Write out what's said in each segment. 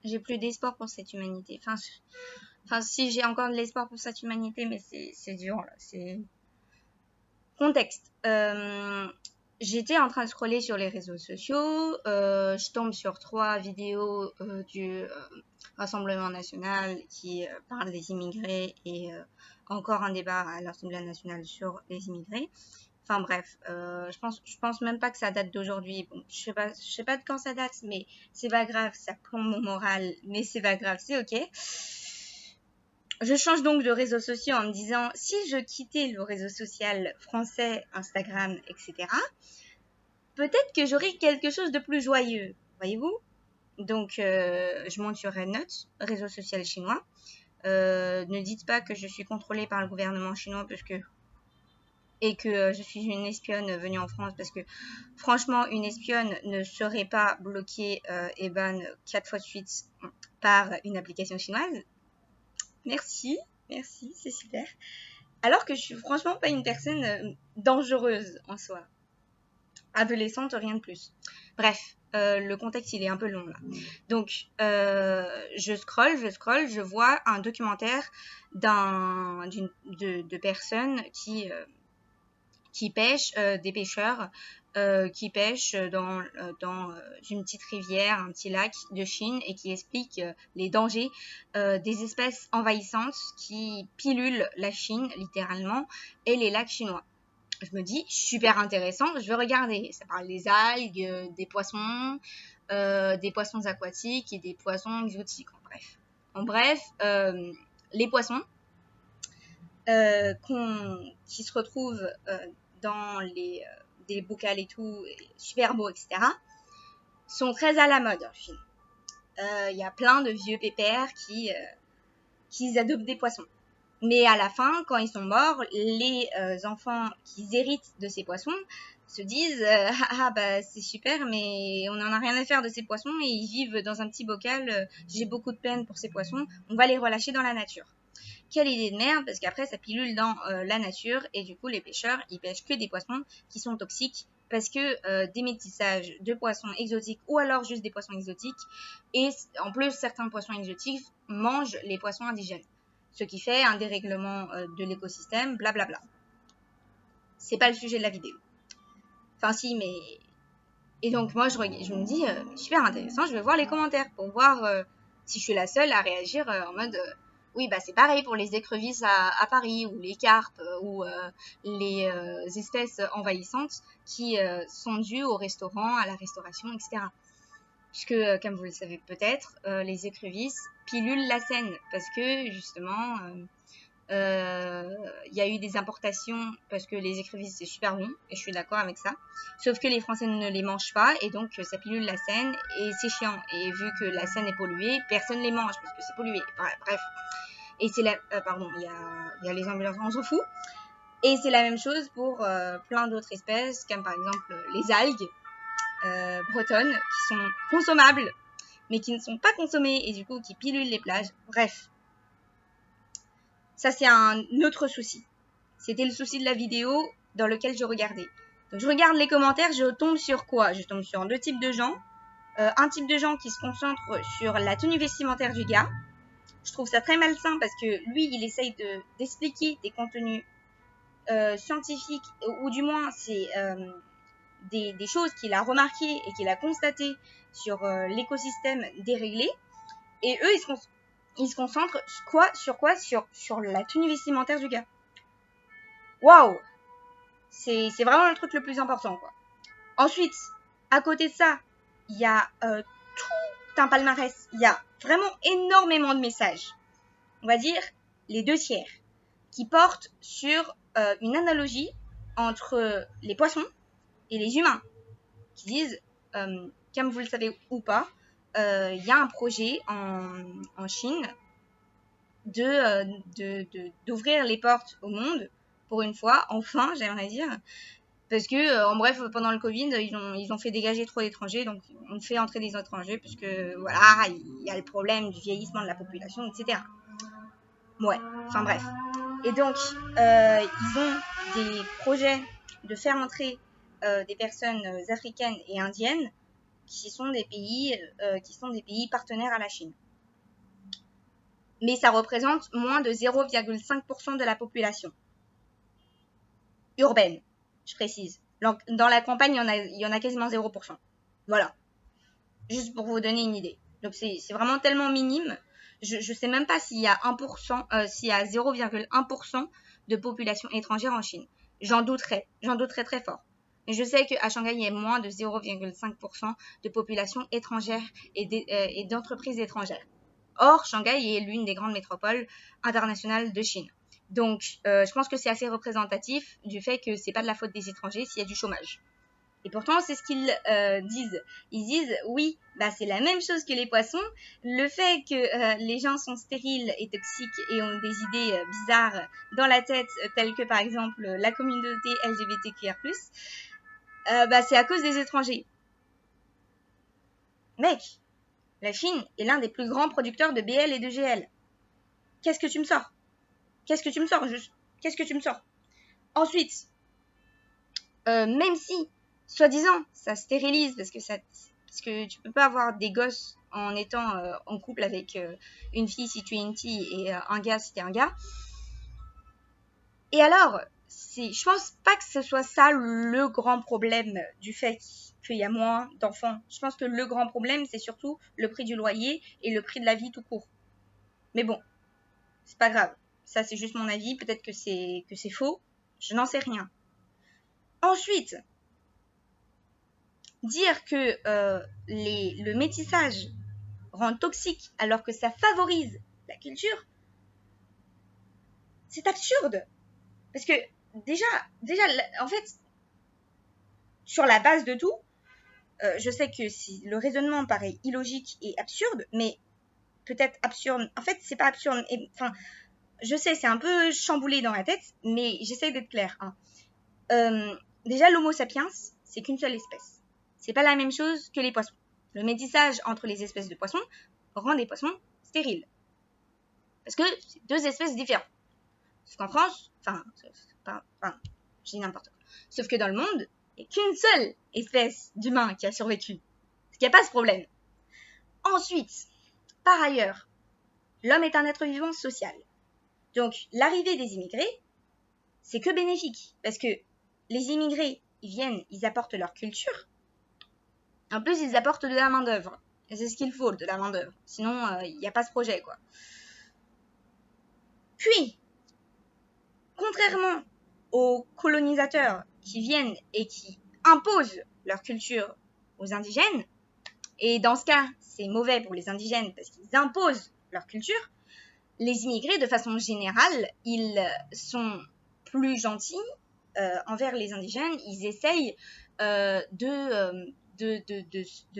j'ai plus d'espoir pour cette humanité. Enfin, si j'ai encore de l'espoir pour cette humanité, mais c'est dur là. C'est contexte. J'étais en train de scroller sur les réseaux sociaux. Je tombe sur 3 vidéos du Rassemblement national qui parle des immigrés et encore un débat à l'Assemblée nationale sur les immigrés. Enfin bref, je pense même pas que ça date d'aujourd'hui. Bon, je sais pas de quand ça date, mais c'est pas grave, ça plombe mon moral, mais c'est pas grave, c'est ok. Je change donc de réseau social en me disant, si je quittais le réseau social français, Instagram, etc., peut-être que j'aurais quelque chose de plus joyeux, voyez-vous? Donc, je monte sur Rednote, réseau social chinois. Ne dites pas que je suis contrôlée par le gouvernement chinois et que je suis une espionne venue en France, parce que franchement, une espionne ne serait pas bloquée et ban 4 fois de suite par une application chinoise. Merci, c'est super. Alors que je suis franchement pas une personne dangereuse en soi. Adolescente, rien de plus. Bref, le contexte il est un peu long là. Donc, je scrolle, je vois un documentaire de personnes qui pêchent, des pêcheurs qui pêchent dans une petite rivière, un petit lac de Chine, et qui expliquent les dangers des espèces envahissantes qui pilulent la Chine littéralement et les lacs chinois. Je me dis, super intéressant, je vais regarder. Ça parle des algues, des poissons aquatiques et des poissons exotiques, en bref. Les poissons qui se retrouvent dans des bocals et tout, super beaux, etc., sont très à la mode en Chine. Il y a plein de vieux pépères qui adoptent des poissons. Mais à la fin, quand ils sont morts, les enfants qui héritent de ces poissons se disent bah c'est super, mais on n'en a rien à faire de ces poissons et ils vivent dans un petit bocal. J'ai beaucoup de peine pour ces poissons. On va les relâcher dans la nature. Quelle idée de merde, parce qu'après ça pilule dans la nature et du coup les pêcheurs ils pêchent que des poissons qui sont toxiques, parce que des métissages de poissons exotiques ou alors juste des poissons exotiques, et en plus certains poissons exotiques mangent les poissons indigènes, ce qui fait un dérèglement de l'écosystème, blablabla. C'est pas le sujet de la vidéo. Enfin si, mais... Et donc moi je me dis, super intéressant, je vais voir les commentaires pour voir si je suis la seule à réagir en mode... oui, bah c'est pareil pour les écrevisses à Paris, ou les carpes, ou les espèces envahissantes qui sont dues au restaurant, à la restauration, etc. Puisque, comme vous le savez peut-être, les écrevisses pilulent la Seine, parce que justement, y a eu des importations, parce que les écrevisses c'est super bon, et je suis d'accord avec ça, sauf que les Français ne les mangent pas, et donc ça pilule la Seine, et c'est chiant, et vu que la Seine est polluée, personne les mange, parce que c'est pollué, bref. Et c'est pardon, il y a les ambulances, on s'en fout. Et c'est la même chose pour plein d'autres espèces, comme par exemple les algues bretonnes, qui sont consommables, mais qui ne sont pas consommées, et du coup qui pilulent les plages. Bref, ça c'est un autre souci. C'était le souci de la vidéo dans lequel je regardais. Donc je regarde les commentaires, je tombe sur quoi? Je tombe sur 2 types de gens. Un type de gens qui se concentre sur la tenue vestimentaire du gars. Je trouve ça très malsain, parce que lui, il essaye d'expliquer des contenus scientifiques, ou du moins c'est des choses qu'il a remarquées et qu'il a constatées sur l'écosystème déréglé. Et eux, ils se concentrent sur la tenue vestimentaire du gars. Waouh! C'est vraiment le truc le plus important, quoi. Ensuite, à côté de ça, il y a tout un palmarès. Il y a vraiment énormément de messages. On va dire les 2/3 qui portent sur une analogie entre les poissons et les humains, qui disent, comme vous le savez ou pas, il y a un projet en Chine d'ouvrir les portes au monde, pour une fois, enfin, j'aimerais dire, parce que, en bref, pendant le Covid, ils ont fait dégager trop d'étrangers, donc on fait entrer des étrangers, puisque, voilà, il y a le problème du vieillissement de la population, etc. Ouais, enfin bref. Et donc, ils ont des projets de faire entrer des personnes africaines et indiennes qui sont des pays partenaires à la Chine. Mais ça représente moins de 0,5% de la population urbaine, je précise. Dans la campagne, il y en a quasiment 0%. Voilà. Juste pour vous donner une idée. Donc c'est vraiment tellement minime. Je sais même pas s'il y a 1%, s'il y a 0,1% de population étrangère en Chine. J'en douterais très fort. Mais je sais qu'à Shanghai, il y a moins de 0,5% de population étrangère et d'entreprises étrangères. Or, Shanghai est l'une des grandes métropoles internationales de Chine. Donc, je pense que c'est assez représentatif du fait que c'est pas de la faute des étrangers s'il y a du chômage. Et pourtant, c'est ce qu'ils disent. Ils disent, oui, bah, c'est la même chose que les poissons. Le fait que les gens sont stériles et toxiques et ont des idées bizarres dans la tête, telles que par exemple la communauté LGBTQR+, bah, c'est à cause des étrangers. Mec, la Chine est l'un des plus grands producteurs de BL et de GL. Qu'est-ce que tu me sors? Qu'est-ce que tu me sors juste? Qu'est-ce que tu me sors? Ensuite, même si, soi-disant, ça stérilise parce que tu peux pas avoir des gosses en étant en couple avec une fille si tu es une fille et un gars si tu es un gars. Et alors, je pense pas que ce soit ça le grand problème du fait qu'il y a moins d'enfants. Je pense que le grand problème, c'est surtout le prix du loyer et le prix de la vie tout court. Mais bon, c'est pas grave. Ça, c'est juste mon avis. Peut-être que c'est faux. Je n'en sais rien. Ensuite, dire que le métissage rend toxique alors que ça favorise la culture, c'est absurde. Parce que déjà, en fait, sur la base de tout, je sais que si le raisonnement paraît illogique et absurde, mais peut-être absurde. En fait, c'est pas absurde. Enfin, je sais, c'est un peu chamboulé dans la tête, mais j'essaie d'être claire. Hein. Déjà, l'Homo sapiens, c'est qu'une seule espèce. C'est pas la même chose que les poissons. Le métissage entre les espèces de poissons rend des poissons stériles. Parce que c'est deux espèces différentes. Sauf qu'en France, je dis n'importe quoi. Sauf que dans le monde, il n'y a qu'une seule espèce d'humain qui a survécu. Parce qu'il n'y a pas ce problème. Ensuite, par ailleurs, l'homme est un être vivant social. Donc, l'arrivée des immigrés, c'est que bénéfique. Parce que les immigrés, ils viennent, ils apportent leur culture. En plus, ils apportent de la main-d'œuvre. Et c'est ce qu'il faut, de la main-d'œuvre. Sinon, il n'y a pas ce projet, quoi. Puis, contrairement aux colonisateurs qui viennent et qui imposent leur culture aux indigènes, et dans ce cas, c'est mauvais pour les indigènes parce qu'ils imposent leur culture, les immigrés, de façon générale, ils sont plus gentils envers les indigènes. Ils essayent de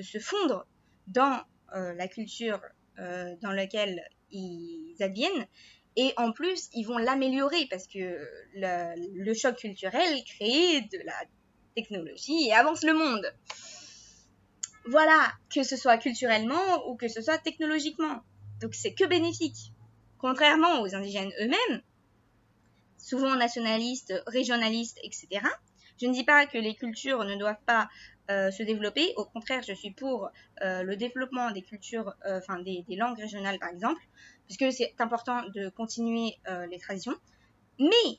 se fondre dans la culture dans laquelle ils adviennent. Et en plus, ils vont l'améliorer parce que le choc culturel crée de la technologie et avance le monde. Voilà, que ce soit culturellement ou que ce soit technologiquement. Donc c'est que bénéfique. Contrairement aux indigènes eux-mêmes, souvent nationalistes, régionalistes, etc. Je ne dis pas que les cultures ne doivent pas se développer. Au contraire, je suis pour le développement des cultures, des langues régionales par exemple, puisque c'est important de continuer les traditions. Mais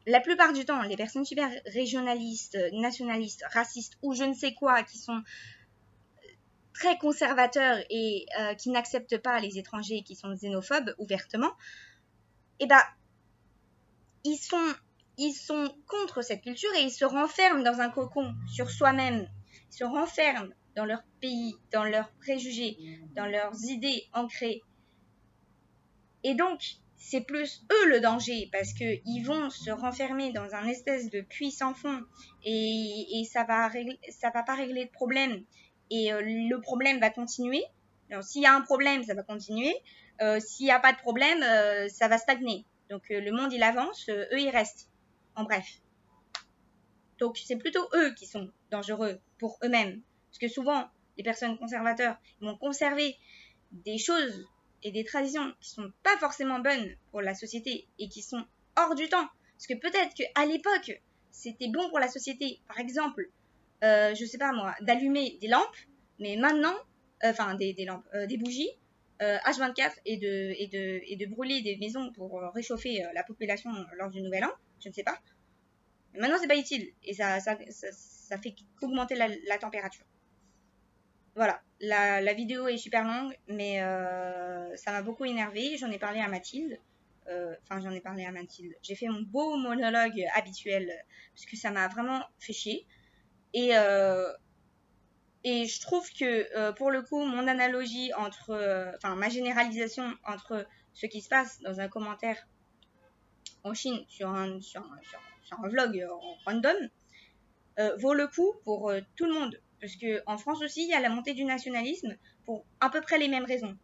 la plupart du temps, les personnes super régionalistes, nationalistes, racistes ou je ne sais quoi, qui sont très conservateurs et qui n'acceptent pas les étrangers, qui sont xénophobes ouvertement, eh ben, ils sont contre cette culture et ils se renferment dans un cocon sur soi-même. Ils se renferment dans leur pays, dans leurs préjugés, dans leurs idées ancrées. Et donc, c'est plus eux le danger parce qu'ils vont se renfermer dans un espèce de puits sans fond et ça va pas régler de problème. Et le problème va continuer. Alors, s'il y a un problème, ça va continuer. S'il n'y a pas de problème, ça va stagner. Donc, le monde, il avance, eux, ils restent. En bref. Donc, c'est plutôt eux qui sont dangereux pour eux-mêmes. Parce que souvent, les personnes conservateurs vont conserver des choses et des traditions qui sont pas forcément bonnes pour la société et qui sont hors du temps. Parce que peut-être qu'à l'époque, c'était bon pour la société. Par exemple, je sais pas moi, d'allumer des lampes, mais maintenant, enfin des lampes, des bougies, H24 et de brûler des maisons pour réchauffer la population lors du Nouvel An, je ne sais pas. Mais maintenant, c'est pas utile et ça fait qu'augmenter la température. Voilà, la vidéo est super longue, mais ça m'a beaucoup énervée. J'en ai parlé à Mathilde. Enfin, j'en ai parlé à Mathilde. J'ai fait mon beau monologue habituel parce que ça m'a vraiment fait chier. Et, et je trouve que pour le coup, mon analogie enfin ma généralisation entre ce qui se passe dans un commentaire en Chine sur un vlog random vaut le coup pour tout le monde. Parce qu'en France aussi, il y a la montée du nationalisme pour à peu près les mêmes raisons.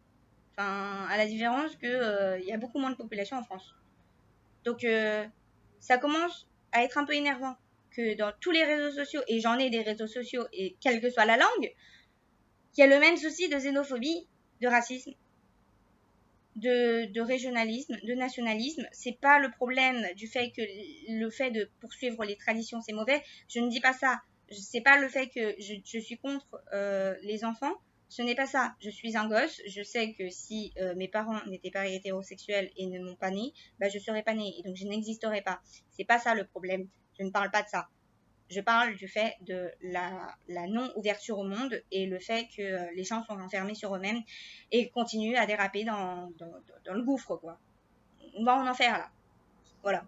Enfin, à la différence qu'il y a beaucoup moins de population en France. Donc, ça commence à être un peu énervant que dans tous les réseaux sociaux, et j'en ai des réseaux sociaux, et quelle que soit la langue, il y a le même souci de xénophobie, de racisme, de régionalisme, de nationalisme. C'est pas le problème du fait que le fait de poursuivre les traditions c'est mauvais. Je ne dis pas ça. C'est pas le fait que je suis contre les enfants. Ce n'est pas ça. Je suis un gosse. Je sais que si mes parents n'étaient pas hétérosexuels et ne m'ont pas né, bah je serais pas née et donc je n'existerais pas. C'est pas ça le problème. Je ne parle pas de ça. Je parle du fait de la non-ouverture au monde et le fait que les gens sont enfermés sur eux-mêmes et continuent à déraper dans le gouffre, quoi. On va en enfer, là. Voilà.